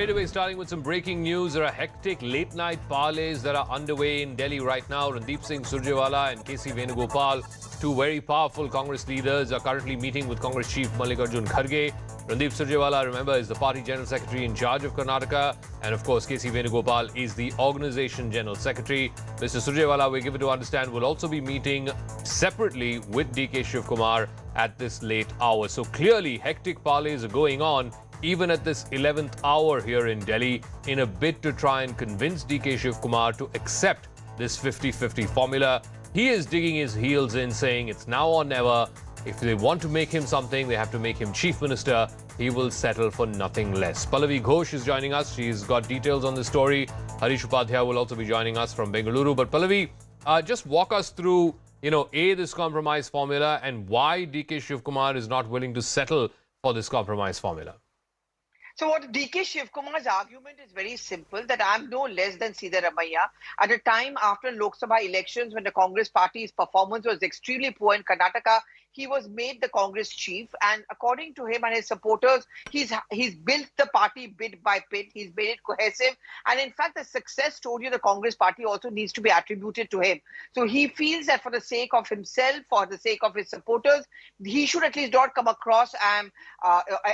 Straight away, starting with some breaking news. There are hectic late-night parleys that are underway in Delhi right now. Randeep Singh Surjewala and KC Venugopal, two very powerful Congress leaders, are currently meeting with Congress Chief Mallikarjun Kharge. Randeep Surjewala, remember, is the party General Secretary in charge of Karnataka. And of course, KC Venugopal is the Organization General Secretary. Mr. Surjewala, we're given to understand, will also be meeting separately with DK Shivakumar at this late hour. So clearly, hectic parleys are going on even at this 11th hour here in Delhi, in a bid to try and convince DK Shivakumar to accept this 50-50 formula. He is digging his heels in, saying it's now or never. If they want to make him something, they have to make him Chief Minister. He will settle for nothing less. Pallavi Ghosh is joining us. She's got details on the story. Harish Upadhyay will also be joining us from Bengaluru. But Pallavi, just walk us through, this compromise formula and why DK Shivakumar is not willing to settle for this compromise formula. So what DK Shivakumar's argument is very simple, that I'm no less than Siddaramaiah. At a time after Lok Sabha elections, when the Congress party's performance was extremely poor in Karnataka, he was made the Congress chief, and according to him and his supporters, he's built the party bit by bit. He's made it cohesive, and in fact, the success story of the Congress party also needs to be attributed to him. So he feels that for the sake of himself, for the sake of his supporters, he should at least not come across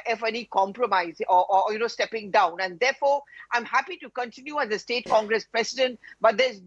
if any compromise or stepping down. And therefore, I'm happy to continue as the state Congress president, but there's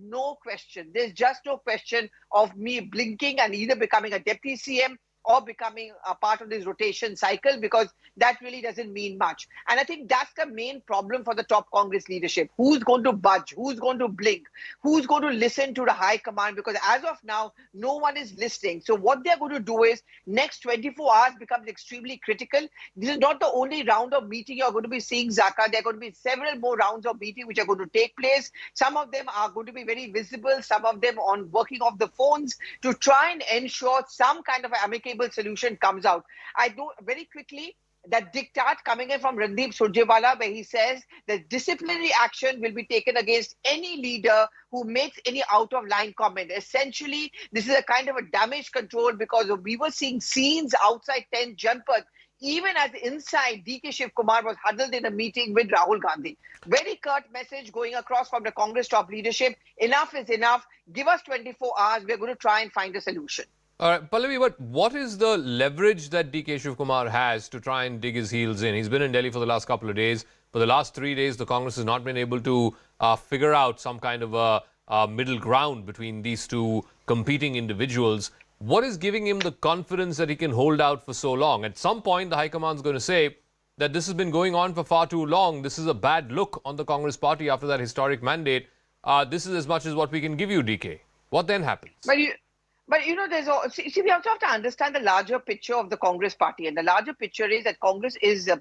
just no question of me blinking and either becoming a deputy CM or becoming a part of this rotation cycle, because that really doesn't mean much. And I think that's the main problem for the top Congress leadership. Who's going to budge? Who's going to blink? Who's going to listen to the high command? Because as of now, no one is listening. So what they're going to do is, next 24 hours becomes extremely critical. This is not the only round of meeting you're going to be seeing, Zaka. There are going to be several more rounds of meeting which are going to take place. Some of them are going to be very visible, some of them on working off the phones to try and ensure some kind of amicable solution comes out. I know very quickly that diktat coming in from Randeep Surjewala, where he says that disciplinary action will be taken against any leader who makes any out-of-line comment. Essentially, this is a kind of a damage control, because we were seeing scenes outside 10 Janpath, even as inside DK Shivakumar was huddled in a meeting with Rahul Gandhi. Very curt message going across from the Congress top leadership. Enough is enough. Give us 24 hours. We're going to try and find a solution. All right, Pallavi, but what is the leverage that DK Shivakumar has to try and dig his heels in? He's been in Delhi for the last couple of days. For the last 3 days, the Congress has not been able to figure out some kind of a middle ground between these two competing individuals. What is giving him the confidence that he can hold out for so long? At some point, the High Command is going to say that this has been going on for far too long. This is a bad look on the Congress party after that historic mandate. This is as much as what we can give you, DK. What then happens? But we also have to understand the larger picture of the Congress party. And the larger picture is that Congress is,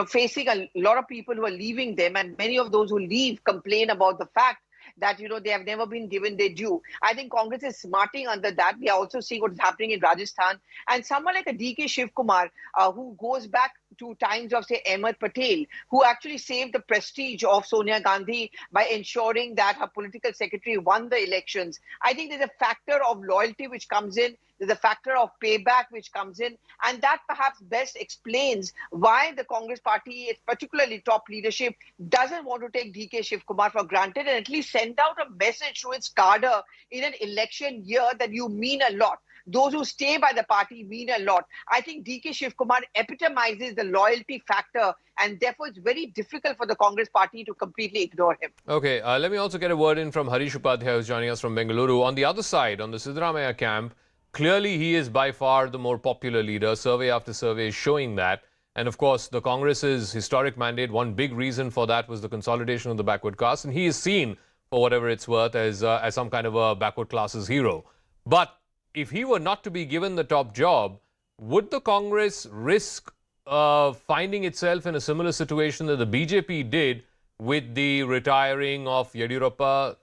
facing a lot of people who are leaving them. And many of those who leave complain about the fact that, they have never been given their due. I think Congress is smarting under that. We are also seeing what is happening in Rajasthan. And someone like a DK Shivakumar, who goes back to times of, say, Ahmed Patel, who actually saved the prestige of Sonia Gandhi by ensuring that her political secretary won the elections. I think there's a factor of loyalty which comes in. There's a factor of payback which comes in. And that perhaps best explains why the Congress party, particularly top leadership, doesn't want to take DK Shivakumar for granted and at least send out a message to its cadre in an election year that you mean a lot. Those who stay by the party mean a lot. I think DK Shivakumar epitomizes the loyalty factor, and therefore it's very difficult for the Congress party to completely ignore him. Okay, let me also get a word in from Harish Upadhyay, who's joining us from Bengaluru. On the other side, on the Siddaramaiah camp, clearly he is by far the more popular leader. Survey after survey is showing that. And of course, the Congress's historic mandate, one big reason for that was the consolidation of the backward caste. And he is seen, for whatever it's worth, as some kind of a backward classes hero. But if he were not to be given the top job, would the Congress risk finding itself in a similar situation that the BJP did with the retiring of Yediyurappa?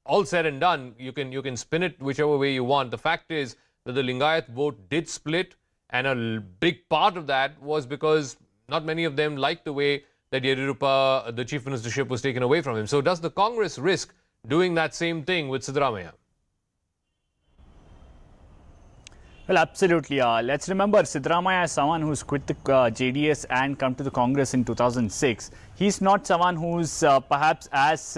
All said and done, you can spin it whichever way you want. The fact is that the Lingayat vote did split, and a big part of that was because not many of them liked the way that Yediyurappa, the chief ministership, was taken away from him. So does the Congress risk doing that same thing with Siddaramaiah? Well, absolutely. Let's remember Siddaramaiah is someone who's quit the JDS and come to the Congress in 2006. He's not someone who's perhaps as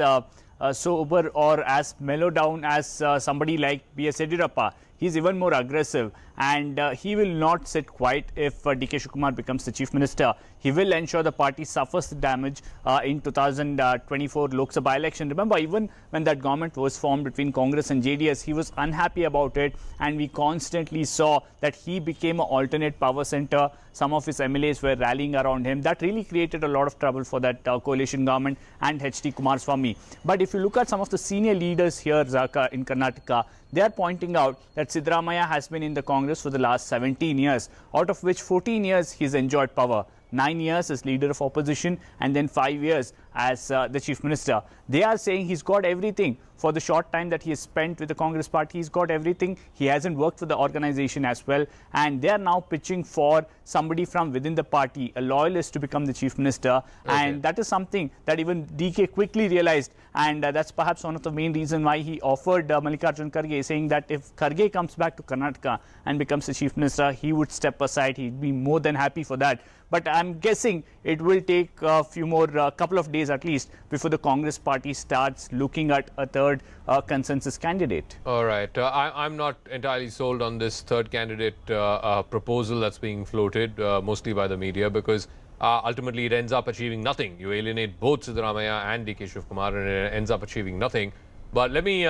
sober or as mellow down as somebody like B.S. Yediyurappa. He's even more aggressive, and he will not sit quiet if DK Shivakumar becomes the Chief Minister. He will ensure the party suffers the damage in 2024 Lok Sabha election. Remember, even when that government was formed between Congress and JDS, he was unhappy about it, and we constantly saw that he became an alternate power center. Some of his MLAs were rallying around him. That really created a lot of trouble for that coalition government and H.D. Kumaraswamy. But if you look at some of the senior leaders here, Zaka, in Karnataka, they are pointing out that Siddaramaiah has been in the Congress for the last 17 years, out of which 14 years he's enjoyed power. 9 years as leader of opposition and then 5 years as the chief minister. They are saying he's got everything. For the short time that he has spent with the Congress party, he's got everything. He hasn't worked for the organization as well, and they are now pitching for somebody from within the party, a loyalist, to become the chief minister. And that is something that even DK quickly realized, and that's perhaps one of the main reasons why he offered Mallikarjun Kharge, saying that if Kharge comes back to Karnataka and becomes the chief minister, he would step aside. He'd be more than happy for that. But I'm guessing it will take a few more, couple of days at least, before the Congress party starts looking at a third consensus candidate. All right. I'm not entirely sold on this third candidate proposal that's being floated, mostly by the media, because ultimately it ends up achieving nothing. You alienate both Siddaramaiah and DK Shivakumar, and it ends up achieving nothing. But let me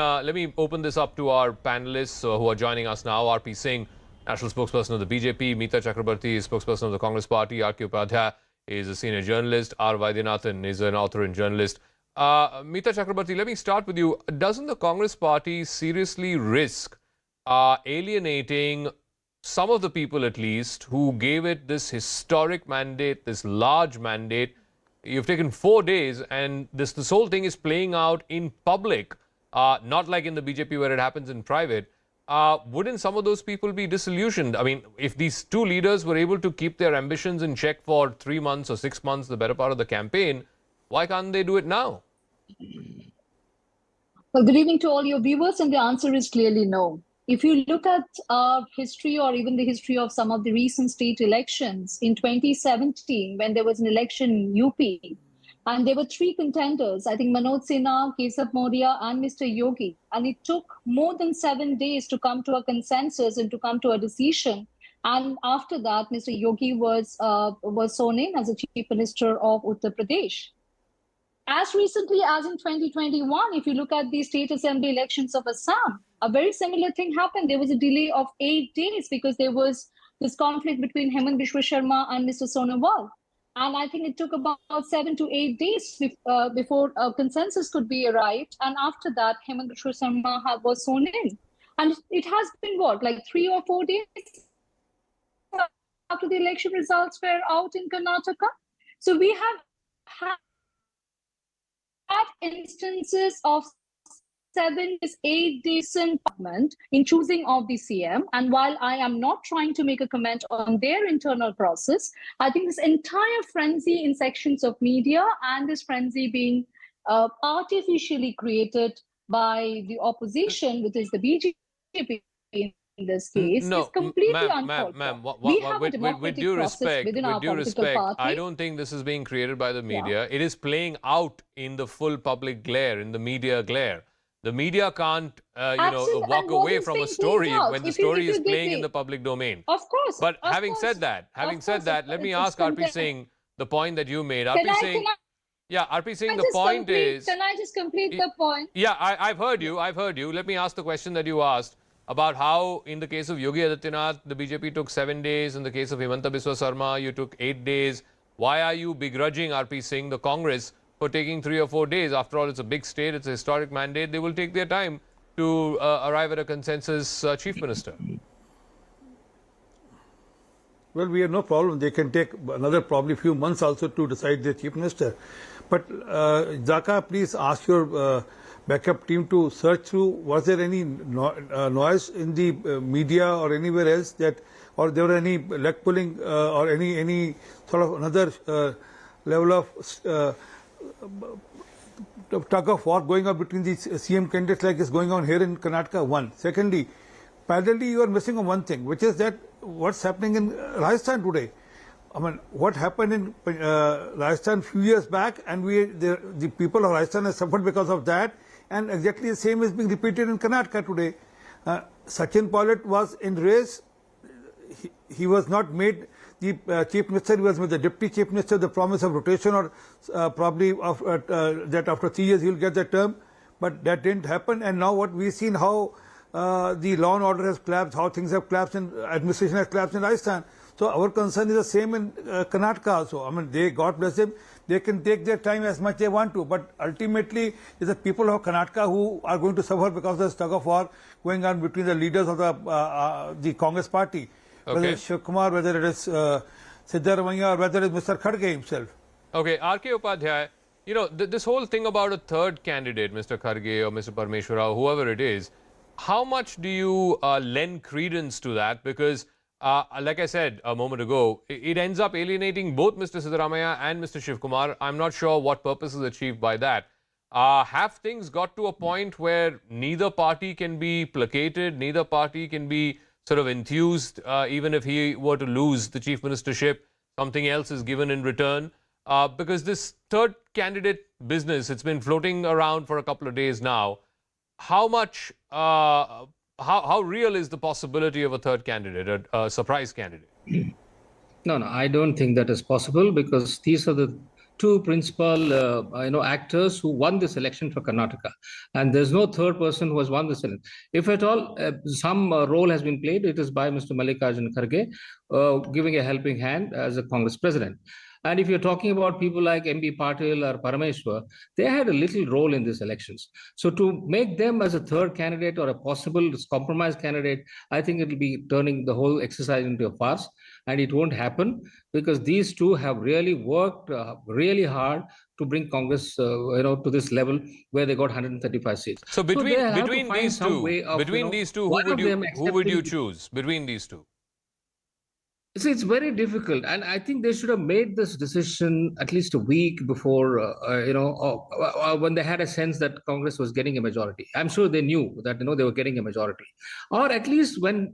open this up to our panelists who are joining us now. R.P. Singh, National Spokesperson of the BJP. Meeta Chakrabarti is Spokesperson of the Congress Party. R.K. Upadhyay is a senior journalist. R. Vaidyanathan is an author and journalist. Meeta Chakrabarti, let me start with you. Doesn't the Congress Party seriously risk alienating some of the people, at least, who gave it this historic mandate, this large mandate? You've taken 4 days, and this whole thing is playing out in public, not like in the BJP where it happens in private. Wouldn't some of those people be disillusioned? I mean, if these two leaders were able to keep their ambitions in check for 3 months or 6 months, the better part of the campaign, why can't they do it now? Well, good evening to all your viewers, and the answer is clearly no. If you look at our history, or even the history of some of the recent state elections, in 2017, when there was an election in UP, and there were 3 contenders, I think Manoj Sinha, Kesab Maurya, and Mr. Yogi. And it took more than 7 days to come to a consensus and to come to a decision. And after that, Mr. Yogi was sworn in as the Chief Minister of Uttar Pradesh. As recently as in 2021, if you look at the state assembly elections of Assam, a very similar thing happened. There was a delay of 8 days because there was this conflict between Hemant Biswa Sharma and Mr. Sonowal. And I think it took about 7 to 8 days before a consensus could be arrived. And after that, Hemant Biswa Sharma was sworn in. And it has been what, like 3 or 4 days after the election results were out in Karnataka? So we have had instances of 7 to 8 days in choosing of the CM. And while I am not trying to make a comment on their internal process, I think this entire frenzy in sections of media and this frenzy being artificially created by the opposition, which is the BJP in this case, is completely uncalled for. We have a democratic process within our political party. I don't think this is being created by the media. It is playing out in the full public glare, in the media glare. The media can't, walk away from a story when the story is playing in the public domain. Of course. But having said that, let me ask R.P. Singh the point that you made. R.P. Singh, the point is... Can I just complete the point? Yeah, I've heard you. Let me ask the question that you asked about how, in the case of Yogi Adityanath, the BJP took 7 days. In the case of Himanta Biswa Sarma, you took 8 days. Why are you begrudging, R.P. Singh, the Congress, for taking 3 or 4 days? After all, it's a big state, it's a historic mandate. They will take their time to arrive at a consensus chief minister. Well, we have no problem. They can take another probably few months also to decide their chief minister. But Zaka, please ask your backup team to search through. Was there any noise in the media or anywhere else that, or there were any leg pulling or any sort of another level of tug of war going on between the CM candidates like is going on here in Karnataka? One. Secondly, parallelly you are missing on one thing, which is that what's happening in Rajasthan today. I mean, what happened in Rajasthan a few years back, and the people of Rajasthan have suffered because of that, and exactly the same is being repeated in Karnataka today. Sachin Pilot was in race. He was not made the chief minister. He was with the deputy chief minister. The promise of rotation, or probably of, that after 3 years he will get the term, but that didn't happen. And now what we've seen, how the law and order has collapsed, how things have collapsed, and administration has collapsed in Rajasthan. So our concern is the same in Karnataka also. I mean, God bless them, they can take their time as much they want to, but ultimately it's the people of Karnataka who are going to suffer because of the tug of war going on between the leaders of the Congress party, whether it's Shivakumar, whether it is Siddaramaiah, or whether it is Mr. Khadikul himself. Okay, R.K. Upadhyay, you know, this whole thing about a third candidate, Mr. Kharge or Mr. Parmeshwara, whoever it is, how much do you lend credence to that? Because like I said a moment ago, it ends up alienating both Mr. Siddaramaiah and Mr. Shivakumar. I'm not sure what purpose is achieved by that. Have things got to a point where neither party can be placated, neither party can be sort of enthused, even if he were to lose the chief ministership, something else is given in return? Because this third candidate business, it's been floating around for a couple of days now. How much, how real is the possibility of a third candidate, a surprise candidate? No, I don't think that is possible, because these are the two principal, actors who won this election for Karnataka, and there's no third person who has won this election. If at all some role has been played, it is by Mr. Mallikarjun Kharge, giving a helping hand as a Congress president. And if you're talking about people like M.B. Patil or Parameshwar, they had a little role in these elections. So to make them as a third candidate or a possible compromise candidate, I think it will be turning the whole exercise into a farce. And it won't happen, because these two have really worked really hard to bring Congress, to this level where they got 135 seats. So between these two, who would you choose between these two? See, it's very difficult, and I think they should have made this decision at least a week before, when they had a sense that Congress was getting a majority. I'm sure they knew that they were getting a majority, or at least when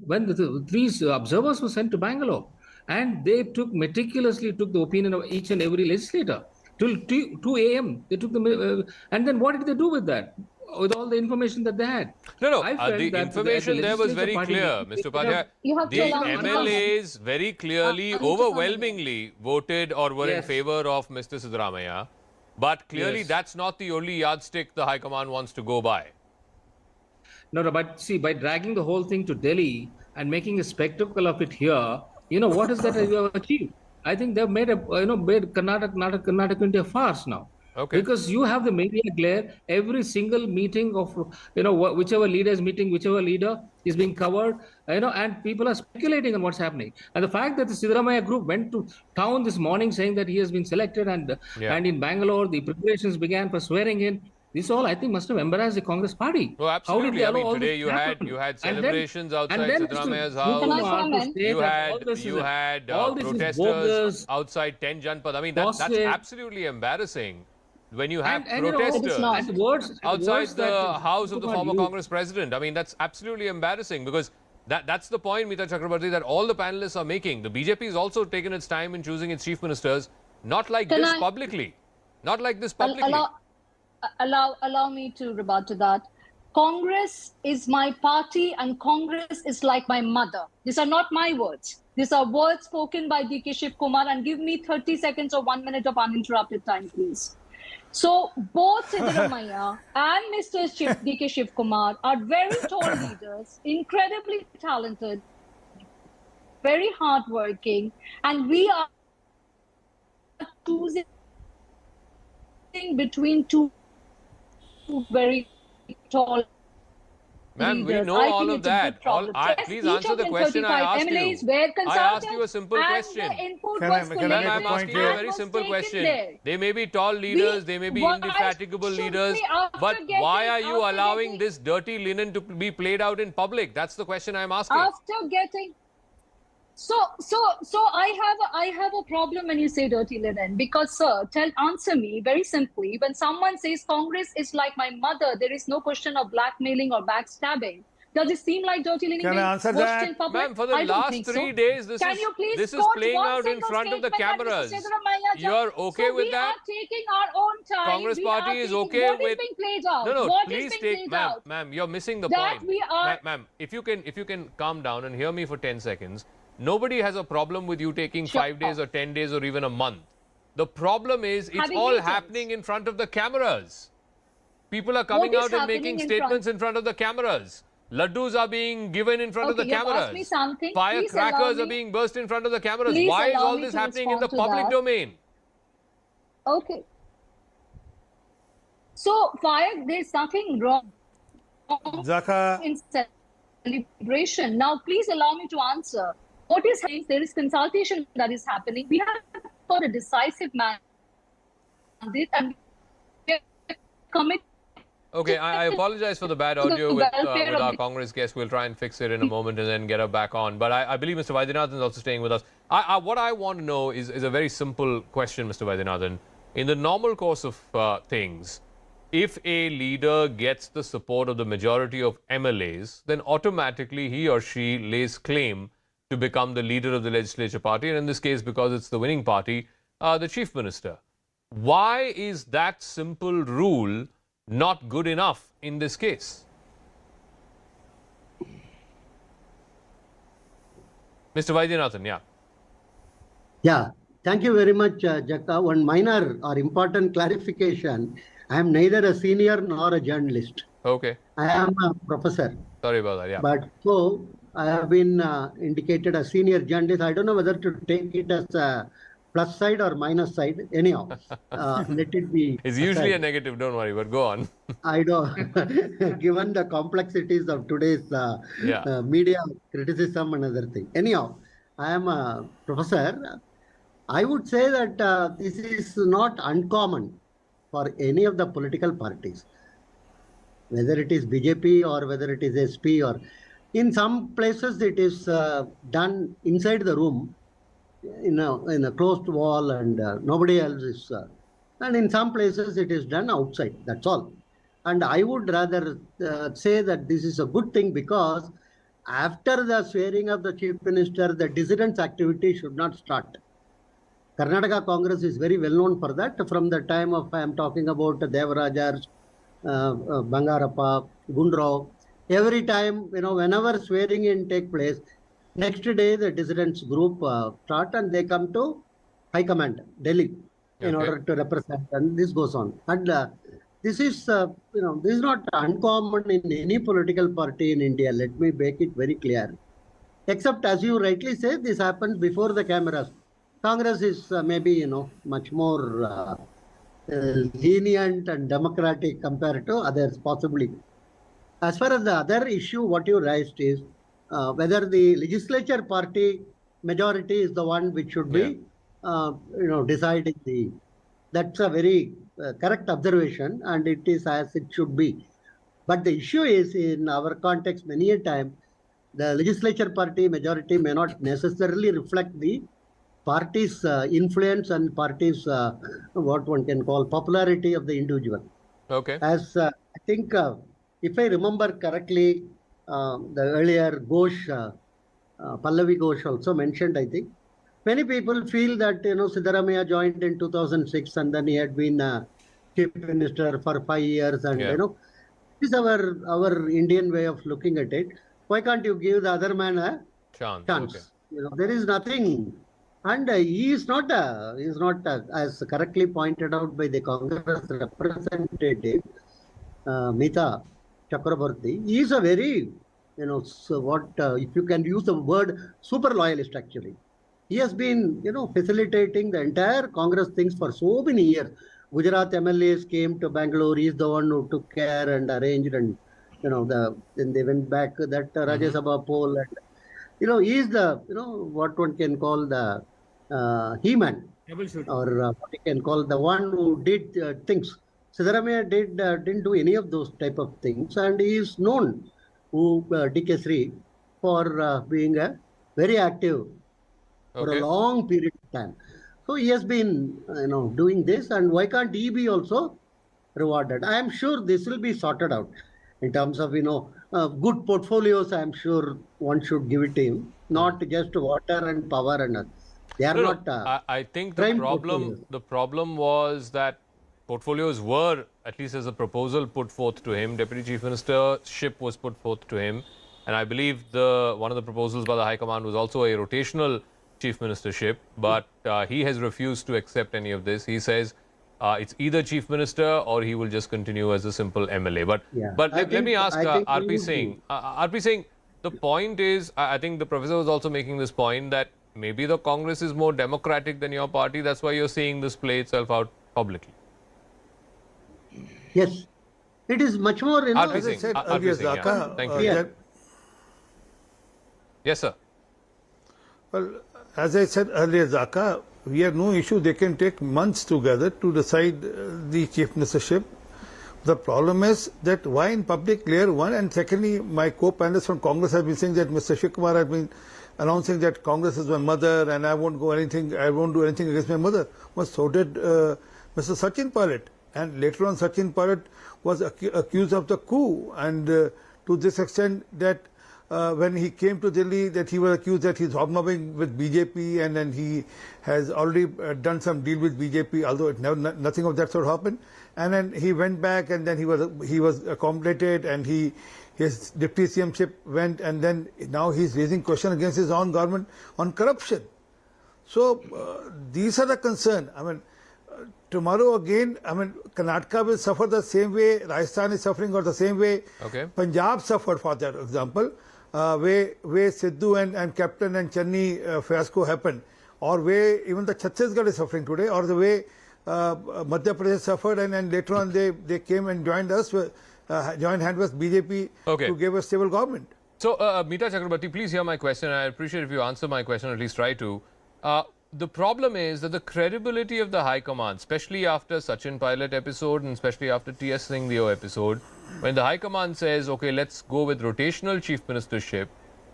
these observers were sent to Bengaluru, and they meticulously took the opinion of each and every legislator till 2 a.m. They took the and then what did they do with that? With all the information that they had. No, the information there was very clear, Mr. Upadhyay. The MLAs very clearly, overwhelmingly voted or were in favor of Mr. Siddaramaiah. But clearly that's not the only yardstick the High Command wants to go by. No, but see, by dragging the whole thing to Delhi and making a spectacle of it here, what is that you have achieved? I think they've made made Karnataka into a farce now. Okay. Because you have the media glare, every single meeting of, whichever leader is meeting, whichever leader is being covered, and people are speculating on what's happening. And the fact that the Siddaramaiah group went to town this morning saying that he has been selected, and in Bangalore, the preparations began for swearing in. This all, I think, must have embarrassed the Congress party. Oh, absolutely. How did they allow today you had celebrations outside Siddaramaiah's house. You had protesters outside 10 Janpad. I mean, that's absolutely embarrassing. When you have protesters outside the house of the former Congress president. I mean, that's absolutely embarrassing, because that's the point, Meeta Chakrabarti, that all the panelists are making. The BJP has also taken its time in choosing its chief ministers, not like this publicly. Not like this publicly. Allow me to rebut to that. Congress is my party, and Congress is like my mother. These are not my words. These are words spoken by D.K. Shivakumar, and give me 30 seconds or 1 minute of uninterrupted time, please. So both Siddaramaiah and Mr. D.K. Shivakumar are very tall leaders, incredibly talented, very hardworking, and we are choosing between two very tall Ma'am, we know all of that. Please answer the question I asked you. I asked you a simple question. I'm asking you a very simple question. They may be tall leaders, they may be indefatigable leaders, but why are you allowing this dirty linen to be played out in public? That's the question I'm asking. After getting... So I have a problem when you say dirty linen, because, sir, answer me very simply. When someone says Congress is like my mother, there is no question of blackmailing or backstabbing. Does it seem like dirty linen Can I being answer washed that? in public? Ma'am, for the I don't last think 3 so. days, this Can you please is quote playing one out in single front of the statement that Mr. cameras. Siddaramaiah You are just- okay so with we that? are taking our own time. Congress We party are is taking okay what is with. being played out. No, What is please being take, played ma'am, out? ma'am, you're missing the That point. we are- Ma'am, if you can calm down and hear me for 10 seconds. Nobody has a problem with you taking Sure. 5 days or 10 days or even a month. The problem is it's Having all meetings. happening in front of the cameras. People are coming What is out and happening making in statements in front of the cameras. Laddus are being given in front of the Okay, you've cameras. asked me something. Please allow Firecrackers are me- being burst in front of the cameras. Please Why is allow all me this to happening in the respond to public that. domain? Okay. So, there's nothing wrong Zaka, in celebration. Now, please allow me to answer. What is happening? There is consultation that is happening. We have got a decisive mandate and we are committed. Okay, I apologize for the bad audio The with welfare of our the- Congress guest. We'll try and fix it in a moment and then get her back on. But I believe Mr. Vaidyanathan is also staying with us. What I want to know is a very simple question, Mr. Vaidyanathan. In the normal course of things, if a leader gets the support of the majority of MLAs, then automatically he or she lays claim to become the leader of the legislature party, and in this case, because it's the winning party, the chief minister. Why is that simple rule not good enough in this case? Mr. Vaidyanathan, yeah. Yeah, thank you very much, Jaka. One minor or important clarification. I am neither a senior nor a journalist. Okay. I am a professor. Sorry about that, yeah. But so I have been indicated a senior journalist. I don't know whether to take it as a plus side or minus side. Anyhow, let it be. It's usually a aside. negative, don't worry, but go on. I don't. Given the complexities of today's media criticism and other thing. Anyhow, I am a professor. I would say that this is not uncommon for any of the political parties, whether it is BJP or whether it is SP, or in some places it is done inside the room in a closed wall and nobody else is. And in some places it is done outside. That's all. And I would rather say that this is a good thing, because after the swearing of the chief minister, the dissidence activity should not start. Karnataka Congress is very well known for that. From the time of, I am talking about Devarajars, Bangarappa, Gundrao, every time, whenever swearing in take place, next day the dissidents group start and they come to High Command, Delhi, in order to represent, and this goes on. And this is, this is not uncommon in any political party in India. Let me make it very clear. Except, as you rightly say, this happens before the cameras. Congress is maybe, much more lenient and democratic compared to others, possibly. As far as the other issue, what you raised is whether the legislature party majority is the one which should be, deciding the. That's a very correct observation, and it is as it should be. But the issue is, in our context, many a time, the legislature party majority may not necessarily reflect the party's influence and party's what one can call popularity of the individual. Okay. As I think, if I remember correctly, the earlier Ghosh, Pallavi Ghosh also mentioned, I think, many people feel that, Siddaramaiah joined in 2006 and then he had been chief minister for 5 years, and, this is our Indian way of looking at it. Why can't you give the other man a chance? Okay. There is nothing. And he is not, as correctly pointed out by the Congress representative, Mita Chakraborty, he is a very, if you can use the word, super loyalist actually. He has been, facilitating the entire Congress things for so many years. Gujarat MLAs came to Bengaluru. He is the one who took care and arranged, and, then they went back that Rajya Sabha poll. And, he is the, what one can call the he-man, or what you can call the one who did things. Siddaramaiah didn't do any of those type of things, and he is known, DK Sri, for being a very active for a long period of time. So he has been, doing this, and why can't he be also rewarded? I am sure this will be sorted out in terms of, good portfolios, I'm sure one should give it to him, not just water and power and others. They are not. I think prime portfolios. the problem was that portfolios were, at least as a proposal, put forth to him. Deputy Chief Ministership was put forth to him. And I believe one of the proposals by the High Command was also a rotational Chief Ministership. But he has refused to accept any of this. He says it's either Chief Minister or he will just continue as a simple MLA. But let me ask RP Singh. RP Singh, the point is, I think the professor was also making this point that maybe the Congress is more democratic than your party. That's why you're seeing this play itself out publicly. Yes, it is much more. As I said earlier, Zaka, thank you. Yes, sir. Well, as I said earlier, Zaka, we have no issue. They can take months together to decide the chief ministership. The problem is that why in public, layer one, and secondly, my co-panelists from Congress have been saying that Mr. Shivakumar has been announcing that Congress is my mother and I won't do anything against my mother. Well, so did Mr. Sachin Pilot. And later on, Sachin Pilot was accused of the coup, and to this extent that when he came to Delhi, that he was accused that he's hobnobbing with BJP, and then he has already done some deal with BJP, although nothing of that sort happened. And then he went back, and then he was accommodated, and his deputy CM-ship went, and then now he's raising question against his own government on corruption. So these are the concern. I mean, tomorrow again, I mean, Karnataka will suffer the same way Rajasthan is suffering, or the same way Punjab suffered, for that example, where Sidhu and Captain and Channi fiasco happened, or where even the Chhattisgarh is suffering today, or the way Madhya Pradesh suffered, and later on they came and joined us, joined hand with BJP to give a stable government. So, Meeta Chakrabarti, please hear my question. I appreciate if you answer my question, at least try to. The problem is that the credibility of the High Command, especially after Sachin Pilot episode and especially after T.S. Singhvio episode, when the High Command says, okay, let's go with rotational chief ministership,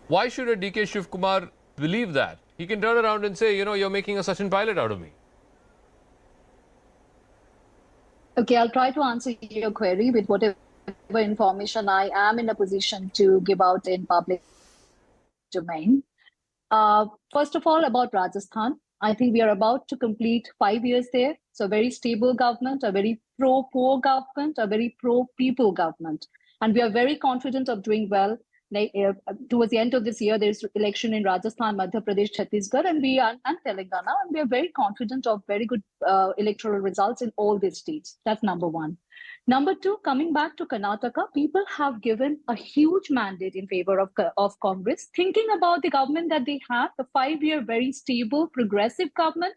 why should a D.K. Shivakumar believe that? He can turn around and say, you know, you're making a Sachin Pilot out of me. Okay, I'll try to answer your query with whatever information I am in a position to give out in public domain. First of all, about Rajasthan, I think we are about to complete 5 years there. So a very stable government, a very pro-poor government, a very pro-people government. And we are very confident of doing well. Towards the end of this year, there's election in Rajasthan, Madhya Pradesh, Chhattisgarh, and Telangana. And we are very confident of very good electoral results in all these states. That's number one. Number two, coming back to Karnataka, people have given a huge mandate in favor of Congress, thinking about the government that they have, the 5-year, very stable, progressive government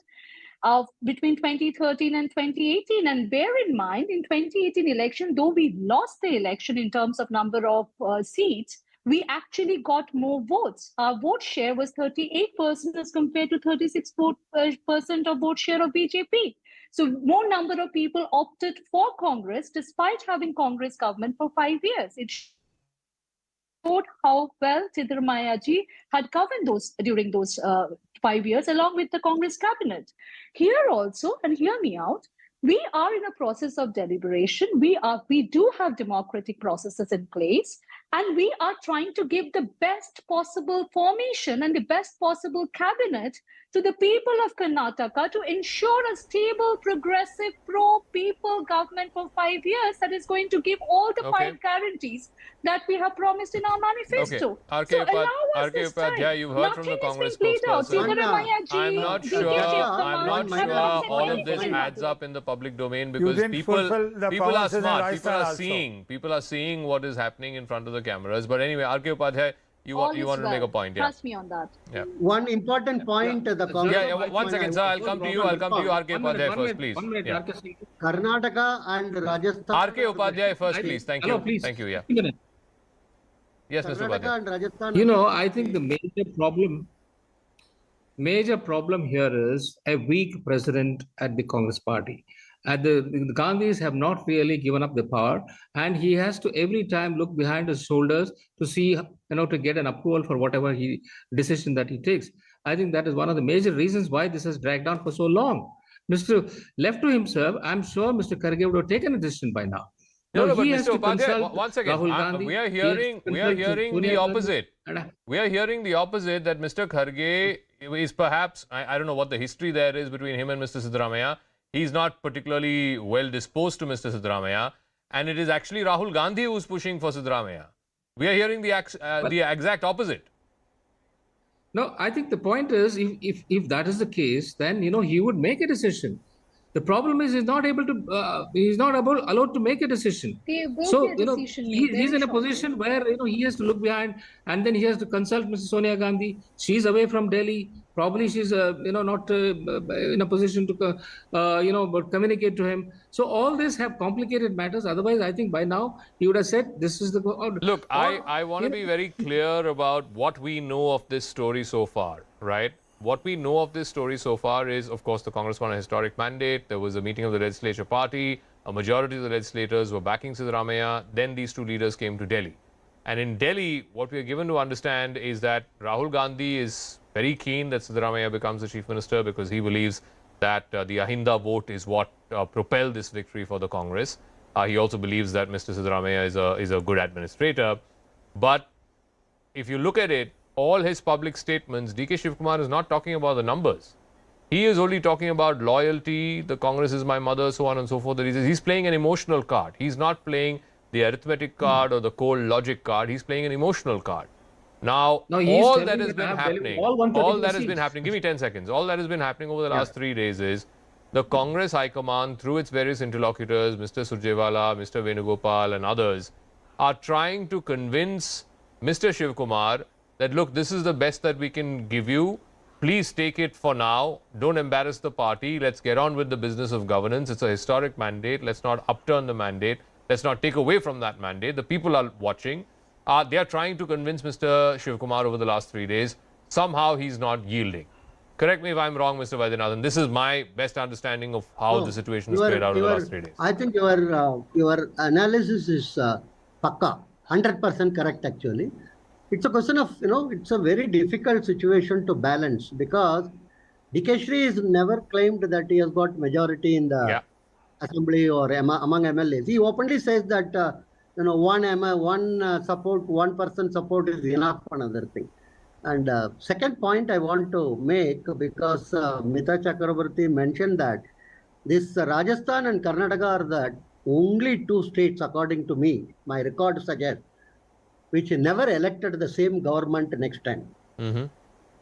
of between 2013 and 2018. And bear in mind, in 2018 election, though we lost the election in terms of number of seats, we actually got more votes. Our vote share was 38% as compared to 36% of vote share of BJP. So more number of people opted for Congress despite having Congress government for 5 years. It showed how well Siddaramaiah ji had governed during those 5 years along with the Congress cabinet. Here also, and hear me out, we are in a process of deliberation. We do have democratic processes in place, and we are trying to give the best possible formation and the best possible cabinet to the people of Karnataka to ensure a stable, progressive, pro-people government for 5 years that is going to give all the 5 guarantees that we have promised in our manifesto. RK Upadhyay, you've heard from the Congress spokesperson. I'm not sure all of this adds up in the public domain, because people are smart. People are seeing what is happening in front of the cameras. But anyway, RK Upadhyay, you want to make a point. Trust me on that. Yeah. One important point. One second, sir. I'll come to you. RK Upadhyay first, please. Karnataka and Rajasthan. RK Upadhyay first, please. Thank you. Thank you. Yeah. Yes, Mr. Upadhyay. You know, I think the major problem here is a weak president at the Congress party. The Gandhis have not really given up the power, and he has to every time look behind his shoulders to see, to get an approval for whatever decision that he takes. I think that is one of the major reasons why this has dragged on for so long. Left to himself, I'm sure Mr. Kharge would have taken a decision by now. No, Now, but he has Mr. to Upadhyay, consult once again, Rahul Gandhi. we are He has to hearing consult the Sonia opposite. Gandhi. We are hearing the opposite, that Mr. Kharge is perhaps, I don't know what the history there is between him and Mr. Siddaramaiah. He's not particularly well disposed to Mr. Siddaramaiah, and it is actually Rahul Gandhi who's pushing for Siddaramaiah. We are hearing the exact opposite. No, I think the point is, if that is the case, then he would make a decision. The problem is he's not allowed to make a decision. There will So be a decision made he's very in a shortly. position where he has to look behind, and then he has to consult Mrs. Sonia Gandhi. She's away from Delhi. Probably she's not in a position to but communicate to him. So all this have complicated matters. Otherwise, I think by now he would have said this is the Look, I want to be very clear about what we know of this story so far, right? What we know of this story so far is, of course, the Congress won a historic mandate. There was a meeting of the legislature party. A majority of the legislators were backing Siddaramaiah. Then these two leaders came to Delhi. And in Delhi, what we are given to understand is that Rahul Gandhi is very keen that Siddaramaiah becomes the chief minister, because he believes that the Ahinda vote is what propelled this victory for the Congress. He also believes that Mr. Siddaramaiah is a good administrator. But if you look at it, all his public statements, DK Shivakumar is not talking about the numbers. He is only talking about loyalty, the Congress is my mother, so on and so forth. He's playing an emotional card. He's not playing the arithmetic card or the cold logic card. He's playing an emotional card. Now, all that has been happening, give me 10 seconds. All that has been happening over the last 3 days is the Congress High Command, through its various interlocutors, Mr. Surjewala, Mr. Venugopal and others, are trying to convince Mr. Shivakumar that, look, this is the best that we can give you. Please take it for now. Don't embarrass the party. Let's get on with the business of governance. It's a historic mandate. Let's not upturn the mandate. Let's not take away from that mandate. The people are watching. They are trying to convince Mr. Shivakumar over the last 3 days. Somehow he's not yielding. Correct me if I'm wrong, Mr. Vaidyanathan. This is my best understanding of how the situation is played out over the last 3 days. I think your analysis is pakka, 100% correct actually. It's a question of, it's a very difficult situation to balance, because DK Shri has never claimed that he has got majority in the assembly or among MLAs. He openly says that, one person support is enough, another thing. And second point I want to make, because Mita Chakrabarti mentioned that this Rajasthan and Karnataka are the only two states, according to me, my record suggests, which never elected the same government next time.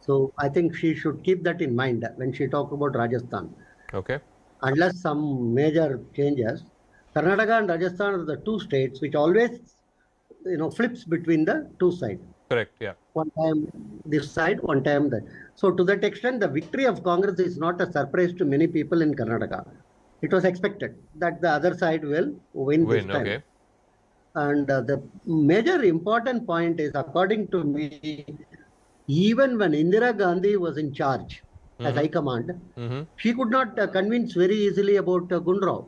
So I think she should keep that in mind when she talks about Rajasthan. Okay. Unless some major changes, Karnataka and Rajasthan are the two states which always, flips between the two sides. Correct, yeah. One time this side, one time that. So to that extent, the victory of Congress is not a surprise to many people in Karnataka. It was expected that the other side will win this time. Okay. And the major important point is, according to me, even when Indira Gandhi was in charge as High Command, she could not convince very easily about Gunrao.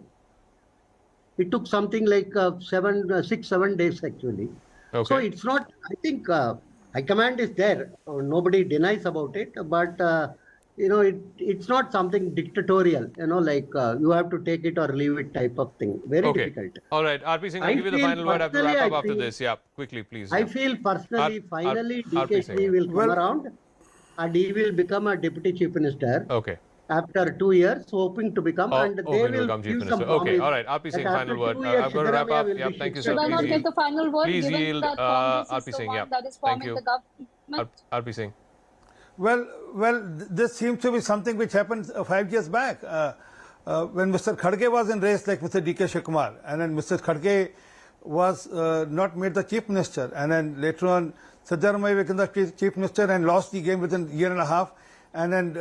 It took something like 6-7 days actually. Okay. So it's not, I think High Command is there. Nobody denies about it, but it's not something dictatorial, you have to take it or leave it type of thing. Very difficult. All right, RP Singh, I'll give you the final word. I have to wrap up after this. Yeah, quickly, please. I feel personally, finally, DK will come around and he will become a deputy chief minister. Okay. After 2 years, hoping to become, and they will give some promise. Okay, all right, RP Singh, final word. I'm going to wrap up. Yeah, thank you, sir. Should I not get the final word? Please yield, RP Singh. Yeah, that is forming the government. RP Singh. Well, this seems to be something which happened 5 years back when Mr. Kharge was in race like Mr. DK Shivakumar, and then Mr. Kharge was not made the chief minister, and then later on Siddaramaiah became the chief minister and lost the game within a year and a half, and then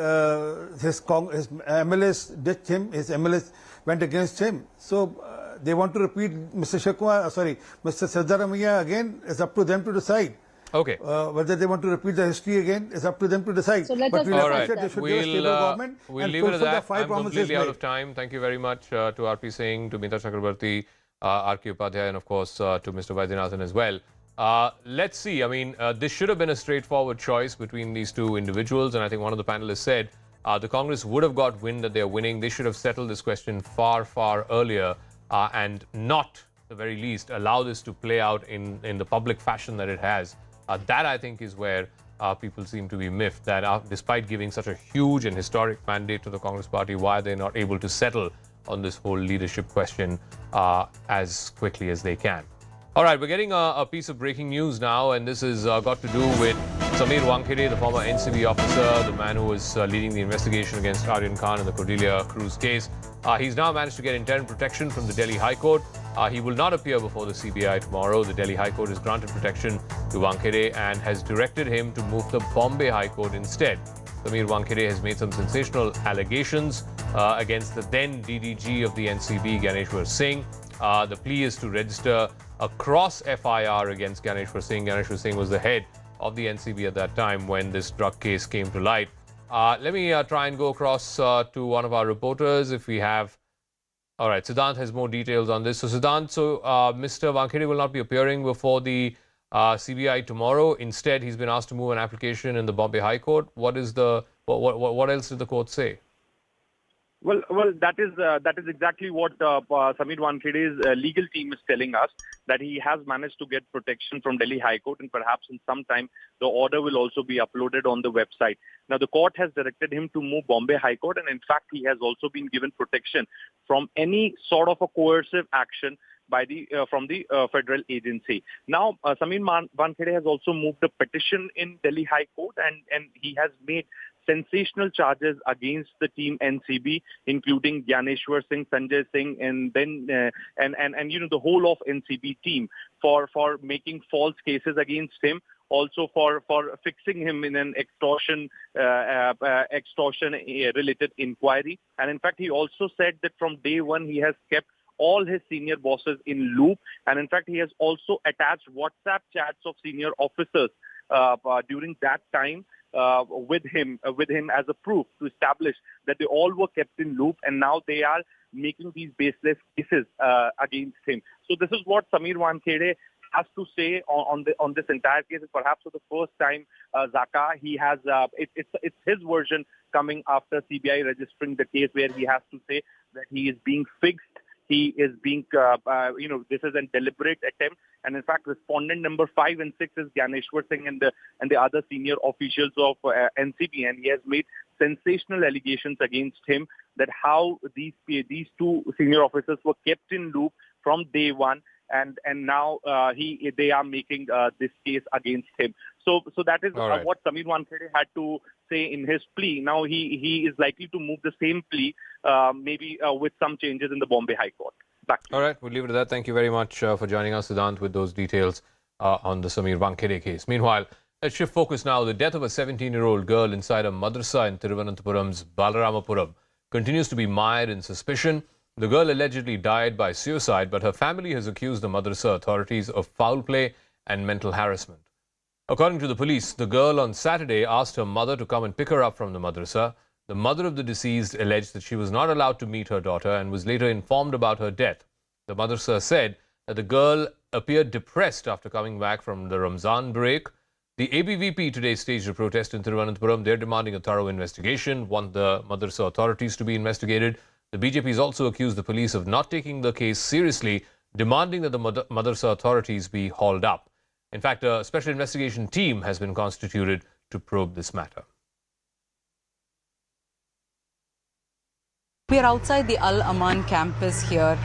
his MLAs ditched him, his MLAs went against him. So they want to repeat Mr. Siddaramaiah again. It's up to them to decide. Okay. Whether they want to repeat the history again is up to them to decide. So let but us we'll appreciate they should give a stable government we'll and leave it at that. the 5 I'm promises completely out made. of time. Thank you very much to RP Singh, to Mita Chakrabarti, R.K. Upadhyay, and of course to Mr. Vaidyanathan as well. Let's see. I mean, this should have been a straightforward choice between these two individuals, and I think one of the panelists said the Congress would have got wind that they are winning. They should have settled this question far, far earlier and not the very least, allow this to play out in the public fashion that it has. That, I think, is where people seem to be miffed, that despite giving such a huge and historic mandate to the Congress party, why are they not able to settle on this whole leadership question as quickly as they can? All right, we're getting a piece of breaking news now, and this has got to do with Sameer Wankhede, the former NCB officer, the man who was leading the investigation against Aryan Khan in the Cordelia Cruise case. He's now managed to get interim protection from the Delhi High Court. He will not appear before the CBI tomorrow. The Delhi High Court has granted protection to Wankhede and has directed him to move to Bombay High Court instead. Sameer Wankhede has made some sensational allegations against the then DDG of the NCB, Ganeshwar Singh. The plea is to register a cross FIR against Ganeshwar Singh. Ganeshwar Singh was the head of the NCB at that time when this drug case came to light. Let me try and go across to one of our reporters if we have. All right, Siddhant has more details on this. So Siddhant, Mr. Wankhede will not be appearing before the CBI tomorrow. Instead, he's been asked to move an application in the Bombay High Court. What else did the court say? Well, that is exactly what Sameer Wankhede's legal team is telling us, that he has managed to get protection from Delhi High Court, and perhaps in some time the order will also be uploaded on the website. Now, the court has directed him to move Bombay High Court, and in fact, he has also been given protection from any sort of a coercive action by from the federal agency. Now, Sameer Wankhede has also moved a petition in Delhi High Court, and he has made sensational charges against the team NCB, including Ganeshwar Singh, Sanjay Singh, and then the whole of NCB team for making false cases against him. Also for fixing him in an extortion related inquiry. And in fact, he also said that from day one he has kept all his senior bosses in loop. And in fact, he has also attached WhatsApp chats of senior officers during that time with him as a proof to establish that they all were kept in loop, and now they are making these baseless cases against him. So this is what Sameer Wankhede has to say on this entire case. Perhaps for the first time, Zaka, he has it's his version coming after CBI registering the case, where he has to say that he is being fixed. He is being, this is a deliberate attempt. And in fact, respondent number 5 and 6 is Ganeshwar Singh and the other senior officials of NCB. And he has made sensational allegations against him that how these two senior officers were kept in loop from day one. And now they are making this case against him. So that is what Sameer Wankhede had to say in his plea. Now he is likely to move the same plea, maybe with some changes in the Bombay High Court. Back to you. All right, we'll leave it at that. Thank you very much for joining us, Siddhant, with those details on the Sameer Wankhede case. Meanwhile, let's shift focus now. The death of a 17-year-old girl inside a madrasa in Thiruvananthapuram's Balaramapuram continues to be mired in suspicion. The girl allegedly died by suicide, but her family has accused the madrasa authorities of foul play and mental harassment. According to the police, the girl on Saturday asked her mother to come and pick her up from the madrasa. The mother of the deceased alleged that she was not allowed to meet her daughter and was later informed about her death. The madrasa said that the girl appeared depressed after coming back from the Ramzan break. The ABVP today staged a protest in Thiruvananthapuram. They're demanding a thorough investigation, want the madrasa authorities to be investigated. The BJP has also accused the police of not taking the case seriously, demanding that the madrasa authorities be hauled up. In fact, a special investigation team has been constituted to probe this matter. We are outside the Al Aman campus here.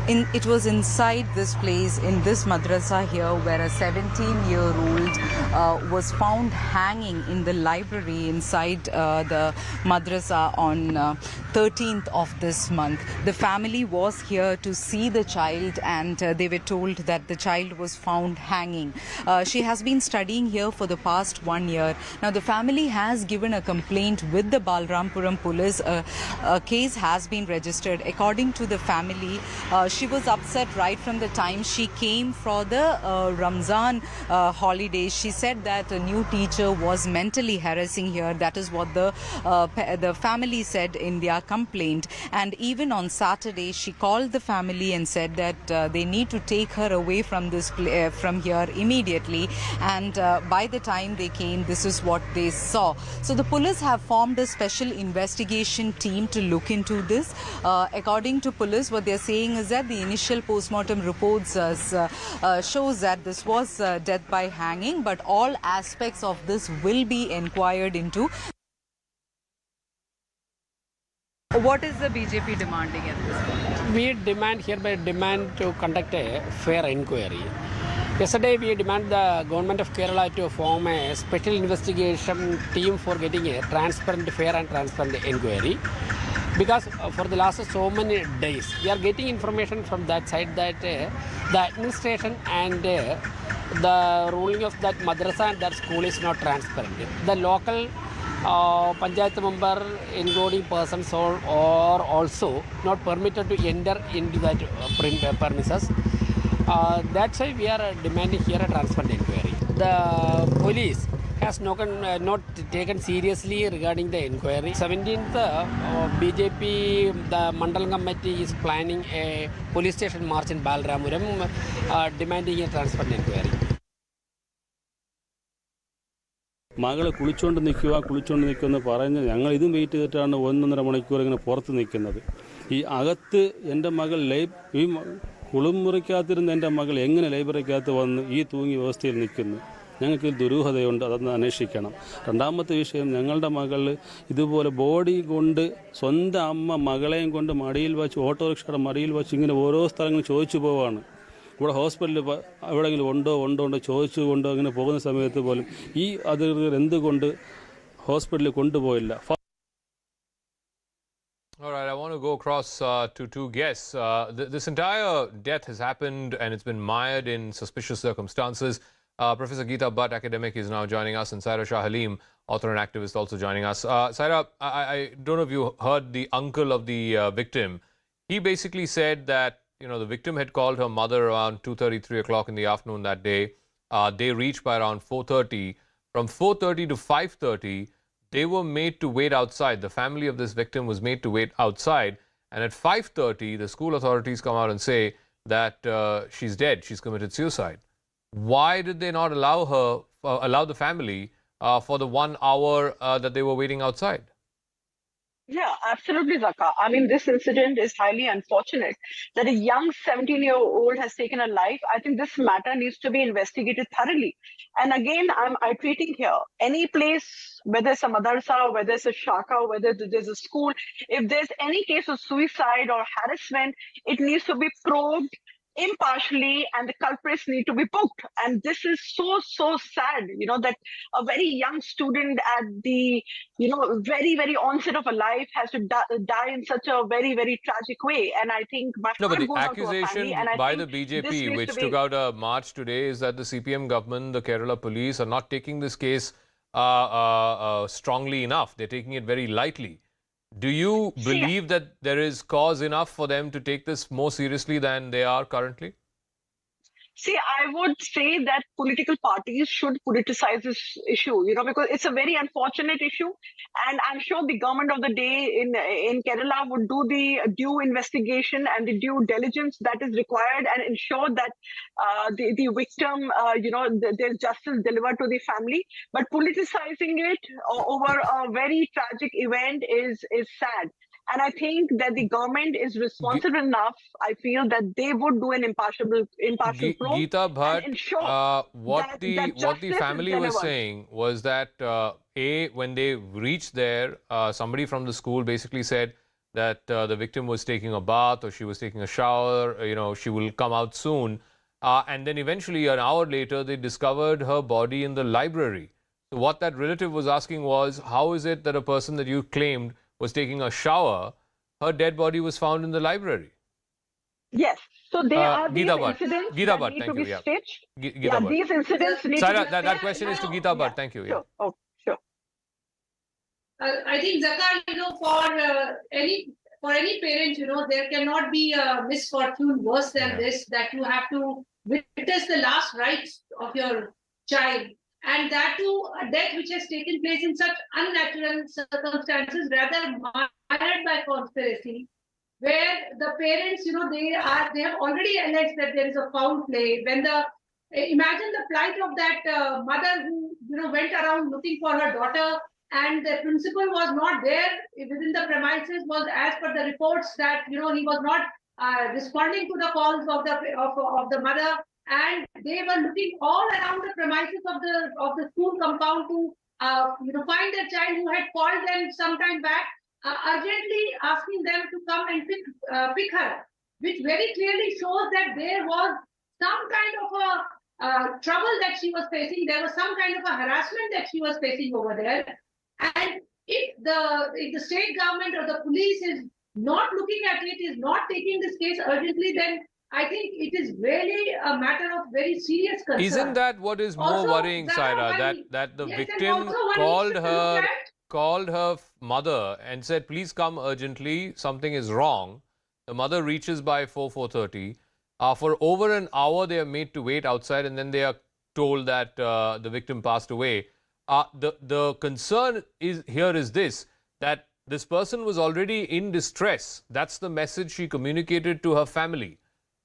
It was inside this place, in this madrasa here, where a 17-year-old was found hanging in the library inside the madrasa on 13th of this month. The family was here to see the child, and they were told that the child was found hanging. She has been studying here for the past 1 year. Now, the family has given a complaint with the Balrampuram police. A case has been registered. According to the family, she was upset right from the time she came for the Ramzan holidays. She said that a new teacher was mentally harassing her. That is what the family said in their complaint. And even on Saturday, she called the family and said that they need to take her away from this from here immediately. And by the time they came, this is what they saw. So the police have formed a special investigation team to look into this. According to police, what they're saying is that The initial post-mortem reports shows that this was death by hanging, but all aspects of this will be inquired into. What is the BJP demanding at this point? We demand to conduct a fair inquiry. Yesterday, we demand the government of Kerala to form a special investigation team for getting a transparent, fair and transparent inquiry. Because for the last so many days, we are getting information from that side that the administration and the ruling of that madrasa and that school is not transparent. The local Panchayat member, including persons, are also not permitted to enter into that premises. That's why we are demanding here a transparent inquiry. The police has not taken seriously regarding the inquiry. 17th, BJP, the Mandal Committee is planning a police station march in Balramuram, demanding a transparent inquiry. മകൾ കുളിച്ചുകൊണ്ട് നിൽക്കുമെന്ന് പറഞ്ഞ് ഞങ്ങൾ ഇതും wait ചെയ്തിട്ടാണ് 1.5 മണിക്കൂർ ഇങ്ങനെ പുറത്ത് നിൽക്കുന്നത്. ഈ അകത്ത് എൻ്റെ മകൾ ഈ കുളിമുറിക്കകത്തിരുന്ന് എൻ്റെ മകൾ എങ്ങനെ ലൈബ്രറിക്കകത്ത് വന്ന് ഈ തൂങ്ങിയ വ്യവസ്ഥയിൽ നിൽക്കുന്നു? ഞങ്ങൾക്ക് ദുരൂഹതയുണ്ട്, അതൊന്ന് അന്വേഷിക്കണം. രണ്ടാമത്തെ വിഷയം, ഞങ്ങളുടെ മകൾ ഇതുപോലെ ബോഡി കൊണ്ട് സ്വന്തം അമ്മ മകളെയും കൊണ്ട് മടിയിൽ വച്ച് ഓട്ടോറിക്ഷയുടെ മടിയിൽ വച്ച് ഇങ്ങനെ ഓരോ സ്ഥലങ്ങളിൽ ചോദിച്ചു പോവാണ്. ഇവിടെ ഹോസ്പിറ്റലിൽ എവിടെയെങ്കിലും ഉണ്ടോ ചോദിച്ചുകൊണ്ടോ അങ്ങനെ പോകുന്ന സമയത്ത് പോലും ഈ അധികൃതർ എന്തുകൊണ്ട് ഹോസ്പിറ്റലിൽ കൊണ്ടുപോയില്ല? All right, I want to go across to two guests. This entire death has happened and it's been mired in suspicious circumstances. Professor Geeta Bhatt, academic, is now joining us, and Saira Shah Halim, author and activist, also joining us. Saira, I don't know if you heard the uncle of the victim. He basically said that, you know, the victim had called her mother around 2:30, 3 o'clock in the afternoon that day. They reached by around 4:30. From 4:30 to 5:30, they were made to wait outside. The family of this victim was made to wait outside. And at 5:30, the school authorities come out and say that she's dead, she's committed suicide. Why did they not allow the family for the 1 hour that they were waiting outside? Yeah, absolutely, Zaka. I mean, this incident is highly unfortunate that a young 17-year-old has taken a life. I think this matter needs to be investigated thoroughly. And again, I'm iterating here. Any place, whether it's a madrasa, whether it's a shaka, whether there's a school, if there's any case of suicide or harassment, it needs to be probed impartially and the culprits need to be booked. And this is so sad, you know, that a very young student at the, you know, very onset of a life has to die in such a very tragic way. And I think but the accusation by the BJP, which took out a march today, is that the CPM government, the Kerala police, are not taking this case strongly enough. They're taking it very lightly. Do you believe that there is cause enough for them to take this more seriously than they are currently? See, I would say that political parties should politicize this issue, you know, because it's a very unfortunate issue. And I'm sure the government of the day in Kerala would do the due investigation and the due diligence that is required and ensure that the victim, you know, there's justice delivered to the family. But politicizing it over a very tragic event is sad. And I think that the government is responsible enough, I feel, that they would do an impartial probe. Geeta Bhatt, what the family was saying was that, when they reached there, somebody from the school basically said that the victim was taking a bath or she was taking a shower, you know, she will come out soon. And then eventually, an hour later, they discovered her body in the library. So what that relative was asking was, how is it that a person that you claimed was taking a shower, her dead body was found in the library? Yes. So there are these incidents Geeta that Bhatt, need thank to be you. stitched. Geeta Bhatt. These incidents need Saira, to be that question is to Geeta Bhatt. Thank you. Sure. Oh, sure. I think, Zaka, you know, for any parent, you know, there cannot be a misfortune worse than this, that you have to witness the last rites of your child. And that too, a death which has taken place in such unnatural circumstances, rather mired by conspiracy, where the parents, you know, they have already alleged that there is a foul play. Imagine the plight of that mother who, you know, went around looking for her daughter, and the principal was not there within the premises. Was, as per the reports, that, you know, he was not responding to the calls of the mother, and they were looking all around the premises of the school compound to find their child who had called them some time back, urgently asking them to come and pick her, which very clearly shows that there was some kind of a trouble that she was facing. There was some kind of a harassment that she was facing over there. And if the state government or the police is not looking at it, is not taking this case urgently, then I think it is really a matter of very serious concern. Isn't that what is more Also, worrying, Saira, that the victim called her mother and said, please come urgently, something is wrong. The mother reaches by 4:30. For over an hour, they are made to wait outside, and then they are told that the victim passed away. The concern here is this, that this person was already in distress. That's the message she communicated to her family.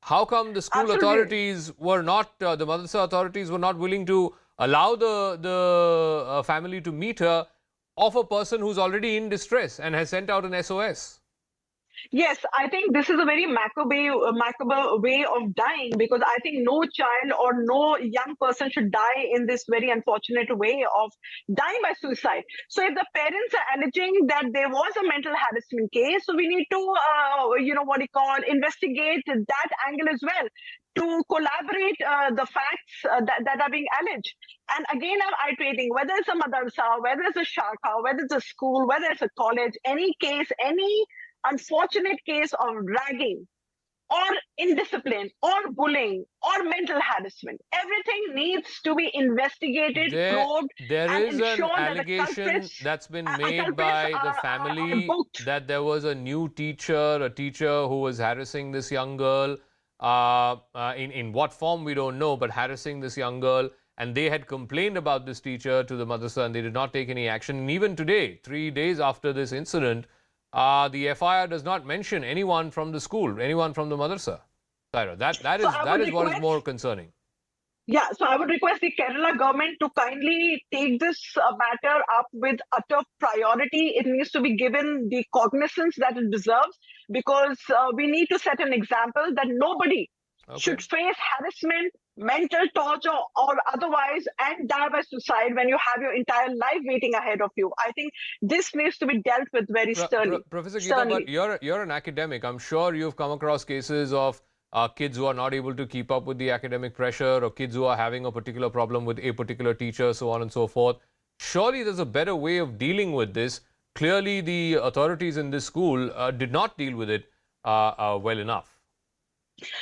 How come the school authorities were not, the madrasa authorities were not willing to allow the family to meet her of a person who's already in distress and has sent out an SOS? Yes, I think this is a very macabre way of dying, because I think no child or no young person should die in this very unfortunate way of dying by suicide. So if the parents are alleging that there was a mental harassment case, so we need to, investigate that angle as well, to collaborate the facts that are being alleged. And again, I'm iterating, whether it's a madrasa, whether it's a shakha, whether it's a school, whether it's a college, any case, any unfortunate case of ragging or indiscipline or bullying or mental harassment, everything needs to be investigated, probed, there and is an ensure allegation that's been made by the family that there was a new teacher, a teacher who was harassing this young girl. In what form we don't know, but harassing this young girl, and they had complained about this teacher to the madrasa and they did not take any action. And even today, 3 days after this incident, the FIR does not mention anyone from the school, anyone from the madrasa. Saira, that is what is more concerning. Yeah, so I would request the Kerala government to kindly take this matter up with utter priority. It needs to be given the cognizance that it deserves, because we need to set an example that nobody should face harassment, mental torture or otherwise and die by suicide when you have your entire life waiting ahead of you. I think this needs to be dealt with very sternly. Professor Geeta, but you're an academic. I'm sure you've come across cases of kids who are not able to keep up with the academic pressure, or kids who are having a particular problem with a particular teacher, so on and so forth. Surely there's a better way of dealing with this. Clearly the authorities in this school did not deal with it well enough.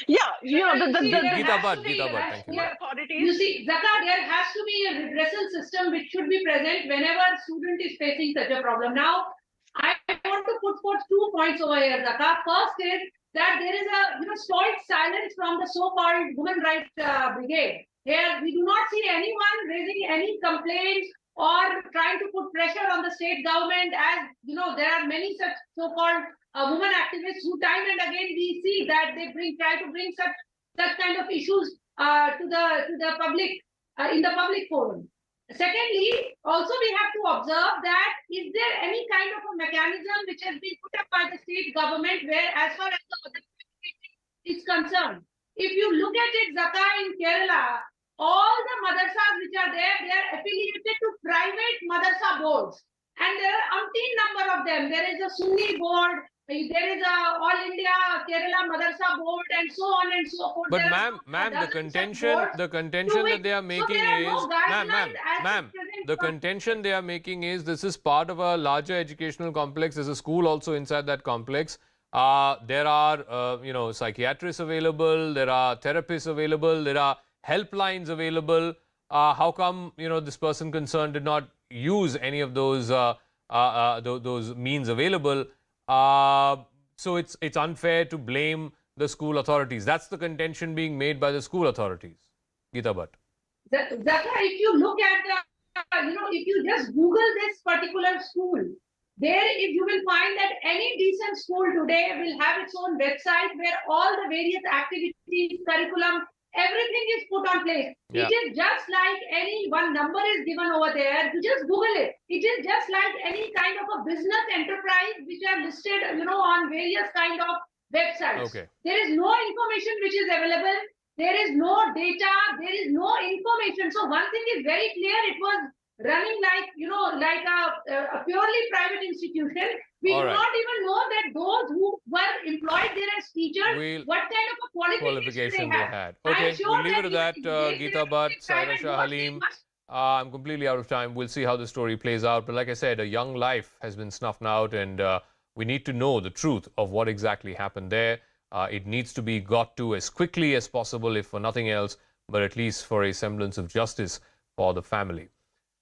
Yeah, the Geeta Bhatt, thank you. You see, Zaka, there has to be a redressal system which should be present whenever a student is facing such a problem. Now, I want to put forth 2 points over here, Zaka. First is that there is a stoic silence from the so-called women rights brigade. Here, we do not see anyone raising any complaints or trying to put pressure on the state government. As there are many such so-called women activists who time and again we see that they try to bring such kind of issues to the public in the public forum. Secondly, also we have to observe that is there any kind of a mechanism which has been put up by the state government where, as far as the other is concerned, if you look at it, Zaka, in Kerala, all the madrasas which are there, they are affiliated to private madrasa boards, and there are umpteen number of them. There is a Sunni board, there is a All India Kerala Madrasa board, and so on and so forth. But ma'am, the contention that they are making is, the contention they are making is this is part of a larger educational complex. There's a school also inside that complex. There are psychiatrists available, there are therapists available, there are helplines available. How come this person concerned did not use any of those means available? So it's unfair to blame the school authorities. That's the contention being made by the school authorities. Geeta Bhatt. Zaka, if you look at if you just Google this particular school, if you will find that any decent school today will have its own website where all the various activities, curriculum, everything is put on place. Yeah. It is just like any one number is given over there. You just Google it. It is just like any kind of a business enterprise which are listed, on various kind of websites. Okay. There is no information which is available. There is no data. There is no information. So one thing is very clear. It was running like, like a purely private institution. We All do right. not even know that those who were employed there as teachers, what kind of a qualification they had. I'm Okay, sure we'll leave it at that that. even Geeta Bhatt, Saira private Shah boards, Halim. they must I'm completely out of time. We'll see how the story plays out. But like I said, a young life has been snuffed out, and we need to know the truth of what exactly happened there. It needs to be got to as quickly as possible, if for nothing else, but at least for a semblance of justice for the family.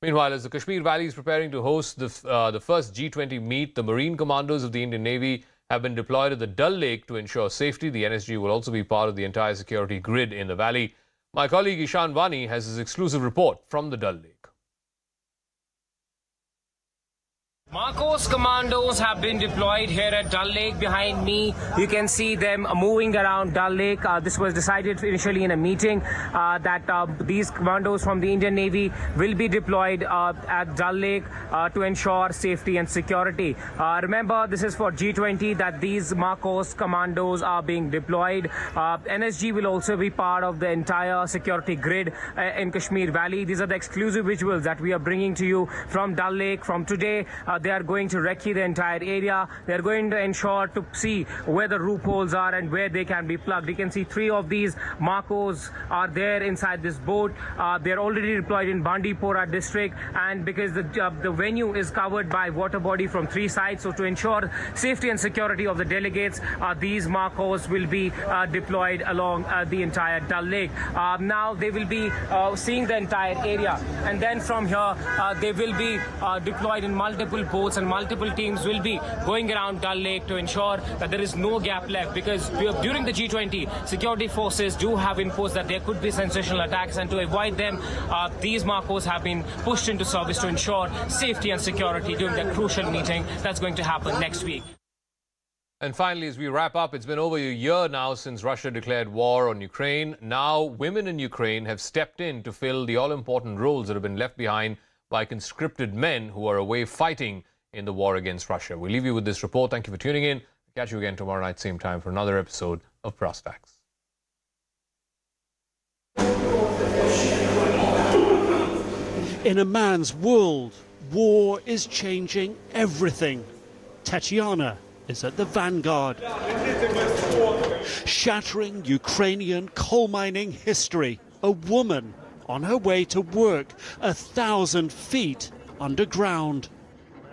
Meanwhile, as the Kashmir Valley is preparing to host the first G20 meet, the Marine Commandos of the Indian Navy have been deployed at the Dal Lake to ensure safety. The NSG will also be part of the entire security grid in the valley. My colleague Ishan Vani has his exclusive report from the Dal Lake. Marcos commandos have been deployed here at Dal Lake. Behind me, you can see them moving around Dal Lake. This was decided initially in a meeting that these commandos from the Indian Navy will be deployed at Dal Lake to ensure safety and security. Remember, this is for G20 that these Marcos commandos are being deployed. NSG will also be part of the entire security grid in Kashmir Valley. These are the exclusive visuals that we are bringing to you from Dal Lake from today. They are going to recce the entire area. They are going to ensure to see where the loopholes are and where they can be plugged. You can see 3 of these Marcos are there inside this boat. They are already deployed in Bandipora district, and because the venue is covered by water body from 3 sides, so to ensure safety and security of the delegates, these Marcos will be deployed along the entire Dal Lake. Now they will be seeing the entire area, and then from here they will be deployed in multiple boats, and multiple teams will be going around Dal Lake to ensure that there is no gap left, because during the G20, security forces do have imposed that there could be sensational attacks, and to avoid them, these Marcos have been pushed into service to ensure safety and security during that crucial meeting that's going to happen next week. And finally, as we wrap up, it's been over a year now since Russia declared war on Ukraine. Now, women in Ukraine have stepped in to fill the all-important roles that have been left behind by conscripted men who are away fighting in the war against Russia. We'll leave you with this report. Thank you for tuning in. Catch you again tomorrow night, same time, for another episode of Brass Tacks. In a man's world, war is changing everything. Tatiana is at the vanguard, shattering Ukrainian coal mining history. A woman on her way to work 1,000 feet underground.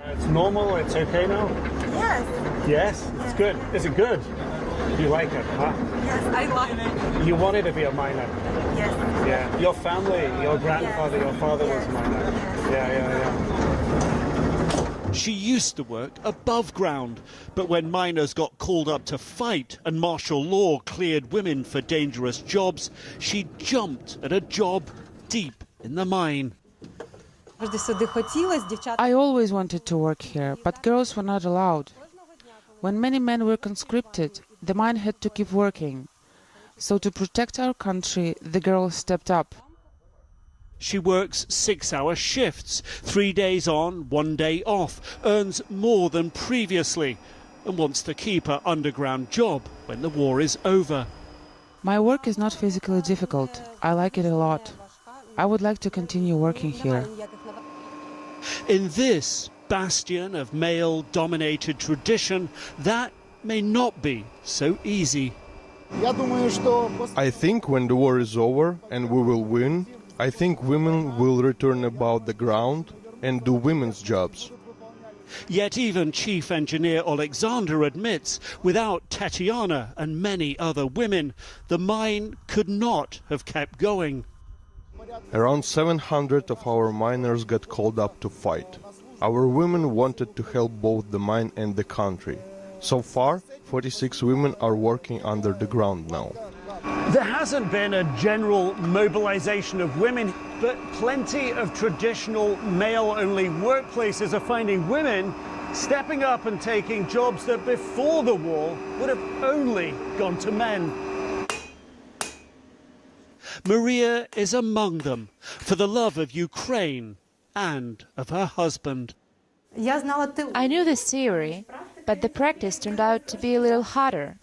It's normal, it's okay now? Yes. Yes? It's good. Is it good? You like it, huh? Yes, I like it. You wanted to be a miner? Yes. Yeah. Your family, your grandfather, your father was a miner? Yeah. She used to work above ground, but when miners got called up to fight and martial law cleared women for dangerous jobs, she jumped at a job deep in the mine. I always wanted to work here, but girls were not allowed. When many men were conscripted, the mine had to keep working. So to protect our country, the girls stepped up. She works 6-hour shifts, 3 days on, 1 day off, earns more than previously, and wants to keep her underground job when the war is over. My work is not physically difficult. I like it a lot. I would like to continue working here. In this bastion of male-dominated tradition, that may not be so easy. I think when the war is over and we will win, I think women will return about the ground and do women's jobs. Yet even Chief Engineer Alexander admits, without Tatiana and many other women, the mine could not have kept going. Around 700 of our miners got called up to fight. Our women wanted to help both the mine and the country. So far, 46 women are working under the ground now. There hasn't been a general mobilization of women, but plenty of traditional male-only workplaces are finding women stepping up and taking jobs that before the war would have only gone to men. Maria is among them, for the love of Ukraine and of her husband. I knew this theory, but the practice turned out to be a little harder.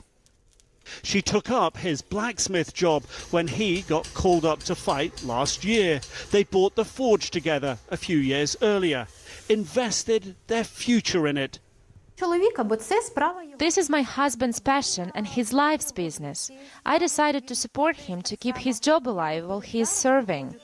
She took up his blacksmith job when he got called up to fight last year. They bought the forge together a few years earlier, invested their future in it. This is my husband's passion and his life's business. I decided to support him to keep his job alive while he is serving.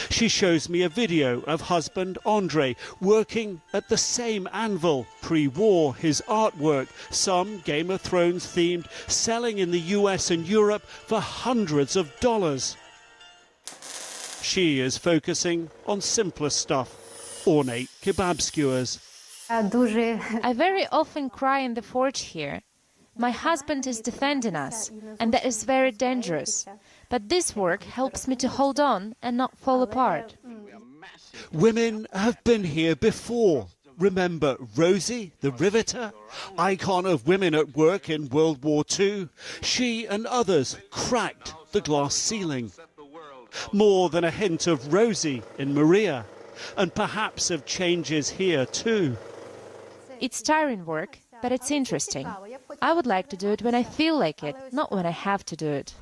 She shows me a video of husband Andre working at the same anvil. Pre-war, his artwork, some Game of Thrones themed, selling in the US and Europe for hundreds of dollars. She is focusing on simpler stuff, ornate kebab skewers. I very often cry in the forge here. My husband is defending us, and that is very dangerous. But this work helps me to hold on and not fall apart. Women have been here before. Remember Rosie, the riveter, icon of women at work in World War II? She and others cracked the glass ceiling. More than a hint of Rosie in Maria, and perhaps of changes here too. It's tiring work, but it's interesting. I would like to do it when I feel like it, not when I have to do it.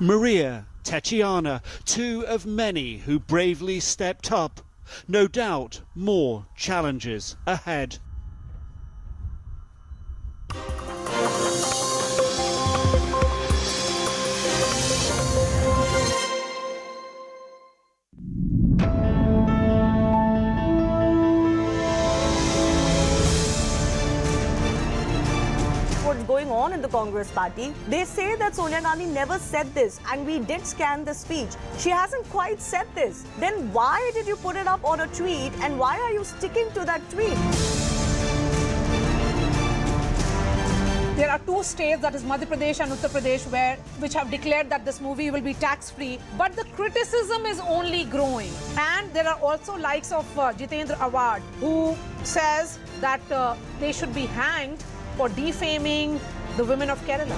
Maria, Tatiana, two of many who bravely stepped up. No doubt more challenges ahead. What's going on in the Congress party? They say that Sonia Gandhi never said this, and we did scan the speech. She hasn't quite said this. Then why did you put it up on a tweet, and why are you sticking to that tweet? There are two states, that is Madhya Pradesh and Uttar Pradesh, which have declared that this movie will be tax-free. But the criticism is only growing. And there are also likes of Jitendra Awad, who says that they should be hanged for defaming the women of Kerala.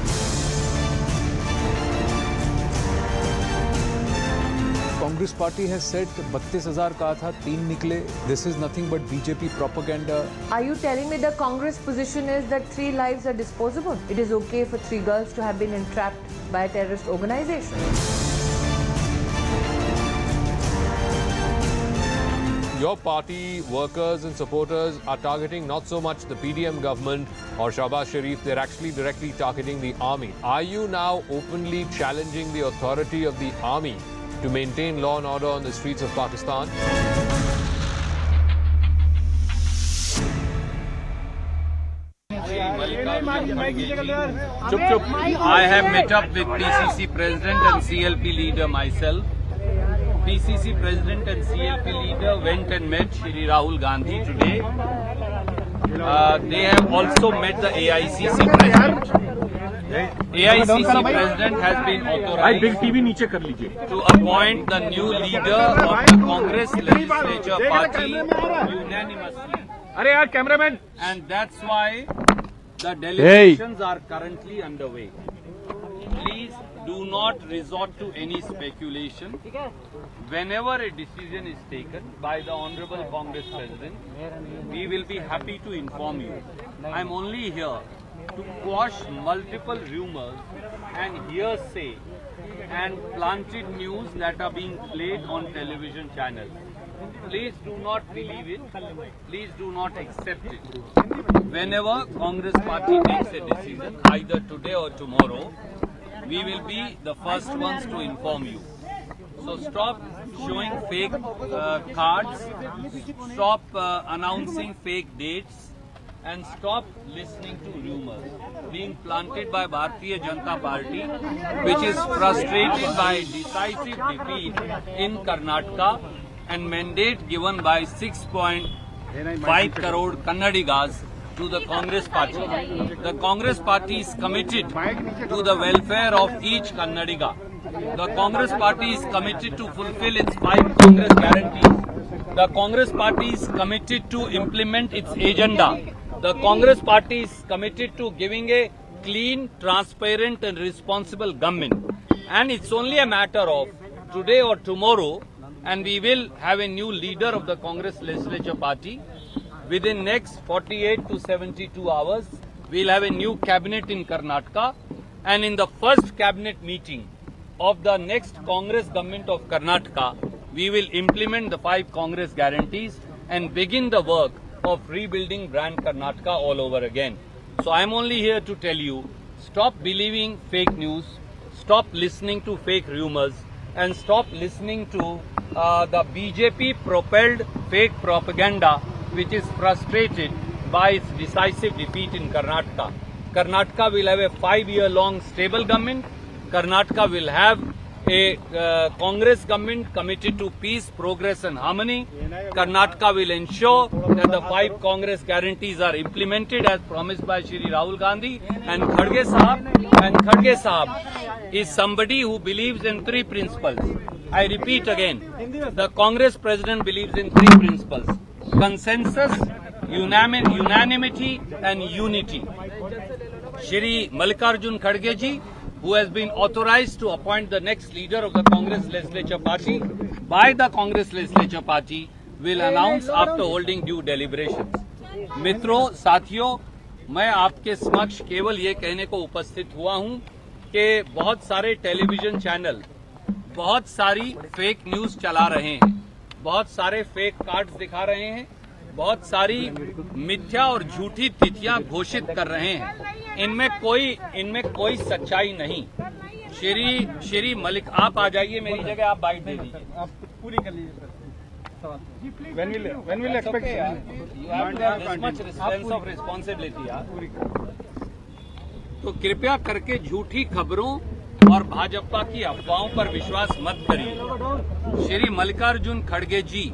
Congress party has said 32,000 कहा था 3 निकले. This is nothing but BJP propaganda. Are you telling me the Congress position is that 3 lives are disposable? It is okay for 3 girls to have been entrapped by a terrorist organization? Your party workers and supporters are targeting not so much the PDM government or Shahbaz Sharif, they're actually directly targeting the army. Are you now openly challenging the authority of the army to maintain law and order on the streets of Pakistan? I have met up with PCC President and CLP leader myself. PCC President and CLP leader went and met Shri Rahul Gandhi today. They have also met the AICC President. AICC President has been authorized to appoint the new leader of the Congress Legislature Party unanimously. And that's why the deliberations are currently underway. Please do not resort to any speculation. Whenever a decision is taken by the Honorable Congress President, we will be happy to inform you. I am only here to quash multiple rumors and hearsay and planted news that are being played on television channels. Please do not believe it. Please do not accept it. Whenever Congress party takes a decision, either today or tomorrow, we will be the first ones to inform you. So stop showing fake cards, stop announcing fake dates, and stop listening to rumors being planted by Bharatiya Janata Party, which is frustrated by decisive defeat in Karnataka and mandate given by 6.5 crore Kannadigas to the Congress party. The Congress party is committed to the welfare of each Kannadiga. The Congress party is committed to fulfill its 5 Congress guarantees. The Congress party is committed to implement its agenda. The Congress party is committed to giving a clean, transparent and responsible government. And it's only a matter of today or tomorrow, and we will have a new leader of the Congress Legislature Party. Within next 48 to 72 hours, we'll have a new cabinet in Karnataka, and in the first cabinet meeting of the next Congress government of Karnataka, we will implement the 5 Congress guarantees and begin the work of rebuilding brand Karnataka all over again. So I'm only here to tell you, stop believing fake news, stop listening to fake rumors, and stop listening to the BJP-propelled fake propaganda which is frustrated by its decisive defeat in Karnataka. Karnataka will have a 5-year-long stable government. Karnataka will have a Congress government committed to peace, progress and harmony. Karnataka will ensure that the 5 Congress guarantees are implemented as promised by Shri Rahul Gandhi. And Khadge Sahab is somebody who believes in 3 principles. I repeat again, the Congress president believes in 3 principles: consensus, unanimity and unity. Shri Mallikarjun Kharge ji, who has been authorized to appoint the next leader of the Congress Legislature Party by the Congress Legislature Party, will announce after holding due deliberations. मित्रों, साथियों, मैं आपके समक्ष केवल ये कहने को उपस्थित हुआ हूं कि बहुत सारे टेलीविजन चैनल बहुत सारी फेक न्यूज चला रहे हैं, बहुत सारे फेक कार्ड्स दिखा रहे हैं, बहुत सारी मिथ्या और झूठी तिथियां घोषित कर रहे हैं। इनमें कोई सच्चाई नहीं। श्री मलिक, आप आ जाइए मेरी जगह, आप बाइट दे दीजिए। आप पूरी कर लीजिए। When will expect? You have this much sense of responsibility, यार। तो कृपया करके झूठी खबरों और भाजपा की अफवाहों पर विश्वास मत करिए। श्री मल्लिकार्जुन खड़गे जी,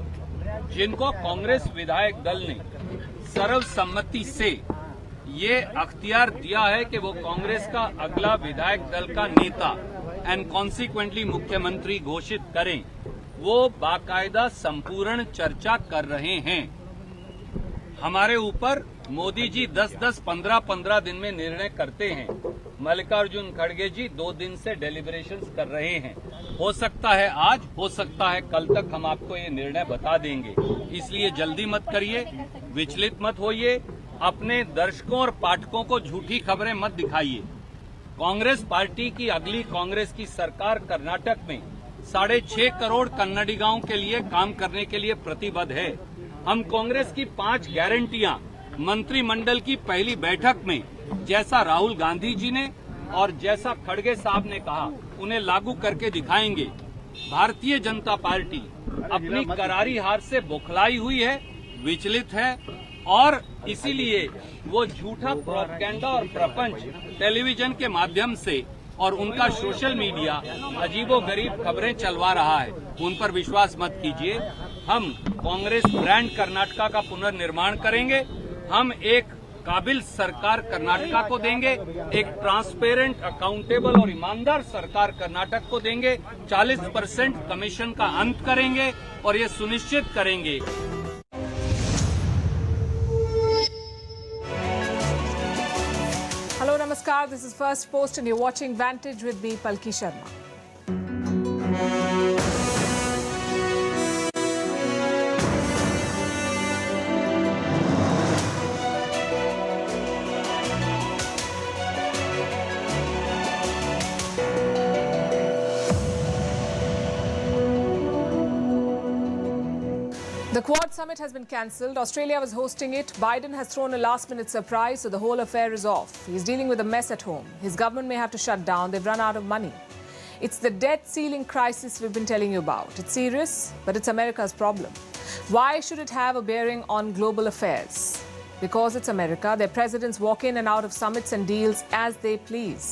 जिनको कांग्रेस विधायक दल ने सर्वसम्मति से ये अख्तियार दिया है कि वो कांग्रेस का अगला विधायक दल का नेता एंड कॉन्सिक्वेंटली मुख्यमंत्री घोषित करें, वो बाकायदा संपूर्ण चर्चा कर रहे हैं। हमारे ऊपर मोदी जी 10-10, 15-15 दिन में निर्णय करते हैं। मल्लिकार्जुन खड़गे जी 2 दिन से डेलिब्रेशंस कर रहे हैं। हो सकता है आज, हो सकता है कल तक हम आपको ये निर्णय बता देंगे। इसलिए जल्दी मत करिए, विचलित मत होइए, अपने दर्शकों और पाठकों को झूठी खबरें मत दिखाइए। कांग्रेस पार्टी की अगली कांग्रेस की सरकार कर्नाटक में 6.5 करोड़ कन्नडिगाओं के लिए काम करने के लिए प्रतिबद्ध है। हम कांग्रेस की 5 गारंटियां मंत्रिमंडल की पहली बैठक में, जैसा राहुल गांधी जी ने और जैसा खड़गे साहब ने कहा, उन्हें लागू करके दिखाएंगे। भारतीय जनता पार्टी अपनी करारी हार से बौखलाई हुई है, विचलित है, और इसीलिए वो झूठा प्रोपेगेंडा और प्रपंच टेलीविजन के माध्यम से और उनका सोशल मीडिया अजीबोगरीब खबरें चलवा रहा है। उन पर विश्वास मत कीजिए। हम कांग्रेस ब्रांड कर्नाटका का पुनर्निर्माण करेंगे। हम एक काबिल सरकार कर्नाटका को देंगे, एक ट्रांसपेरेंट, अकाउंटेबल और ईमानदार सरकार कर्नाटक को देंगे। 40% कमीशन का अंत करेंगे और ये सुनिश्चित करेंगे। Hello, Namaskar. This is First Post and you're watching Vantage with me, Palki Sharma. The Quad Summit has been cancelled. Australia was hosting it. Biden has thrown a last-minute surprise, so the whole affair is off. He's dealing with a mess at home. His government may have to shut down. They've run out of money. It's the debt ceiling crisis we've been telling you about. It's serious, but it's America's problem. Why should it have a bearing on global affairs? Because it's America. Their presidents walk in and out of summits and deals as they please.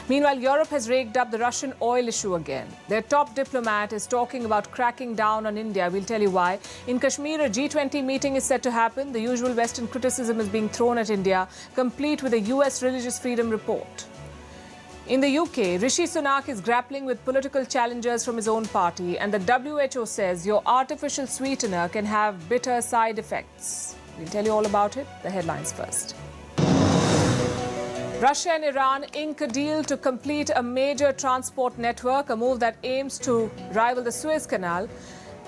Meanwhile, Europe has raked up the Russian oil issue again. Their top diplomat is talking about cracking down on India. We'll tell you why. In Kashmir, a G20 meeting is set to happen. The usual Western criticism is being thrown at India, complete with a US religious freedom report. In the UK, Rishi Sunak is grappling with political challengers from his own party, and the WHO says your artificial sweetener can have bitter side effects. We'll tell you all about it. The headlines first. Russia and Iran ink a deal to complete a major transport network, a move that aims to rival the Suez Canal.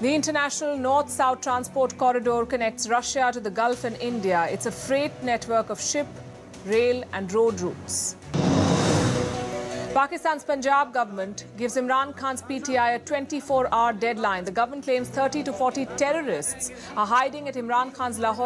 The international north-south transport corridor connects Russia to the Gulf and India. It's a freight network of ship, rail and road routes. Pakistan's Punjab government gives Imran Khan's PTI a 24-hour deadline. The government claims 30 to 40 terrorists are hiding at Imran Khan's Lahore